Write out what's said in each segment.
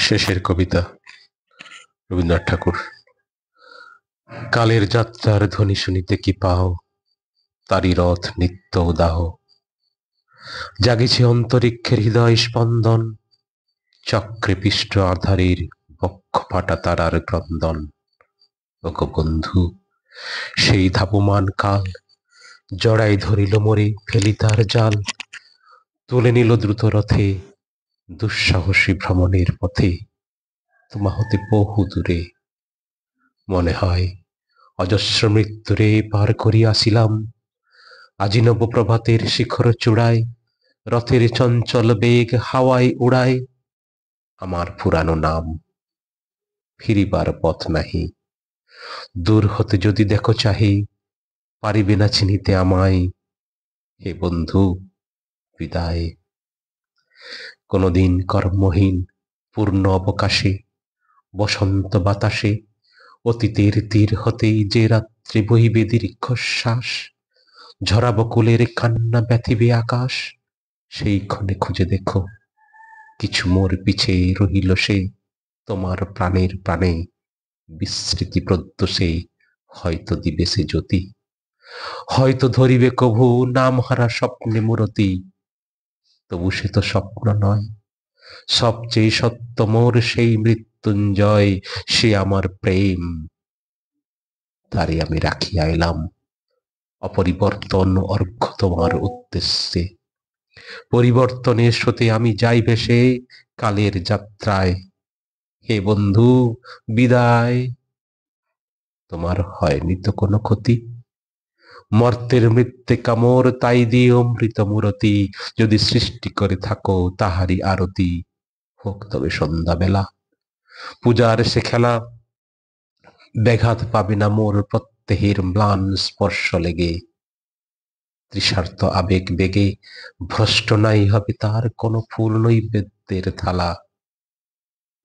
শেষের কবিতা রবীন্দ্রনাথ ঠাকুর। কালের যাত্রার ধ্বনি শুনিতে কি পাও, তারি রথ নিত্য উদাহ। জাগিছে অন্তরিক্ষের হৃদয় স্পন্দন, চক্রে পিষ্ট আধারের বক্ষ ফাটা তারার ক্রন্দন। ওগো বন্ধু, সেই ধাবমান কাল জড়াই ধরিল মোরে, ফেলি তার জাল। তুলে নিল দ্রুত রথে, দুঃসাহসী ভ্রমণের পথে, তোমা হতে বহু দূরে। মনে হয় অজস্র মৃত্যুরে পার করিয়াছিলাম, আজি নব প্রভাতের শিখর চূড়ায়, রথের চঞ্চল বেগ হাওয়ায় উড়ায়। আমার পুরানো নাম, ফিরিবার পথ নাহি। দূর হতে যদি দেখো চাহি, পারিবে না চিনিতে আমায়। হে বন্ধু, বিদায়। কোনদিন কর্মহীন পূর্ণ অবকাশে, বসন্ত বাতাসে, অতীতের তীর হতেই যে রাত্রে বহিবে দীর্ঘশ্বাস, ঝরা বকুলের কান্না ব্যথিবে আকাশ। সেই ক্ষণে খুঁজে দেখো, কিছু মোর পিছে রহিল সে, তোমার প্রাণের প্রাণে বিস্মৃতি প্রদ্যোষে হয়তো দিবে সে জ্যোতি। হয়তো ধরিবে কভু নামহারা স্বপ্নে মূরতি, তবু সে তো স্বপ্ন নয়, সবচেয়ে সত্য মোর সেই মৃত্যুঞ্জয়। সে আমার প্রেম, তারে আমি রাখিয়া এলাম অপরিবর্তন অর্ঘ্য তোমার উদ্দেশ্যে। পরিবর্তনের স্রোতে আমি যাই ভেসে কালের যাত্রায়। হে বন্ধু, বিদায়। তোমার হয়নি তো কোনো ক্ষতি, মর্তের মৃত্তিকা মোর তাই দিও মৃত মূরতি। যদি সৃষ্টি করে থাকো তাহারি আরতি, হোক তবে সন্ধ্যাবেলা। পূজার সে খেলা ব্যাঘাত পাবে না মোর প্রত্যহের ম্লান স্পর্শ লেগে। তৃষার্ত আবেগ বেগে ভ্রষ্ট নাই হবে তার কোনো ফুল নৈবেদ্যের থালা।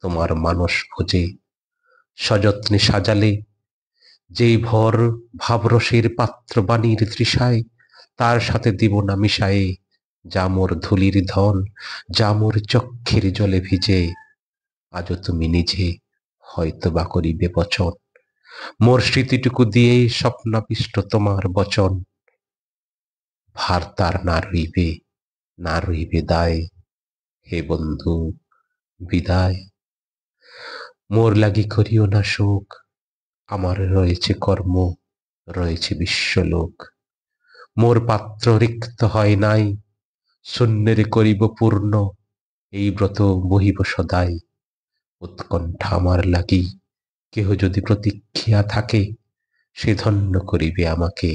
তোমার মানস ভোজে সযত্নে সাজালে, যেই ভর ভাবরসের পাত্র বাণীর তৃষায়, তার সাথে দিব না মিশায়ে যা মোর ধুলির ধন, যা মোর চক্ষের জলে ভিজে। আজও তুমি নিজে হয়তো বা করিবে বচন, মোর স্মৃতিটুকু দিয়ে স্বপ্নাবিষ্ট তোমার বচন। ভার তার না রইবে, না রইবে দায়। হে বন্ধু, বিদায়। মোর লাগি করিও না শোক, আমার রয়েছে কর্ম, রয়েছে বিশ্বলোক। মোর পাত্র রিক্ত হয় নাই, শূন্যের করিব পূর্ণ, এই ব্রত বহিব সদাই। উৎকণ্ঠা আমার লাগি কেহ যদি প্রতীক্ষিয়া থাকে, সে ধন্য করিবে আমাকে।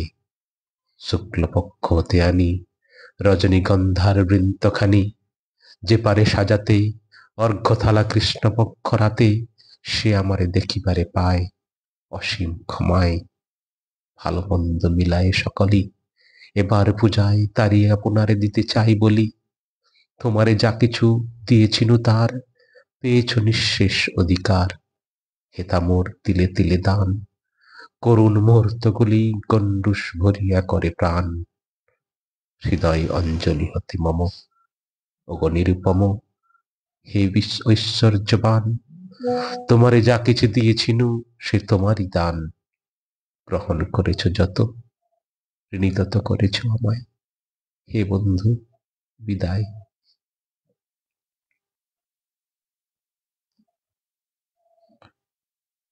শুক্লপক্ষ হতে আনি রজনীগন্ধার বৃন্তখানি, যে পারে সাজাতে অর্ঘ্যথালা কৃষ্ণপক্ষ রাতে, সে আমারে দেখিবারে পায় অসীম ক্ষমায়। ভালো মন্দ মিলায়ে সকলই এবার পূজায় তারি আপনারে দিতে চাই বলি। তোমারে যা কিছু দিয়েছিনু তার পেয়েছ নিঃশেষ অধিকার। হেতা মোর তিলে তিলে দান, করুণ মুহূর্তগুলি গণ্ডূষ ভরিয়া করে প্রাণ। হৃদয় অঞ্জলি হতে মম, ওগো নিরুপম। হে ঐশ্বর্যবান, তোমারে যা কিছু দিয়েছিনু সে তোমারই দান। গ্রহণ করেছ যত, ঋণী তত করেছ আমায়। হে বন্ধু, বিদায়।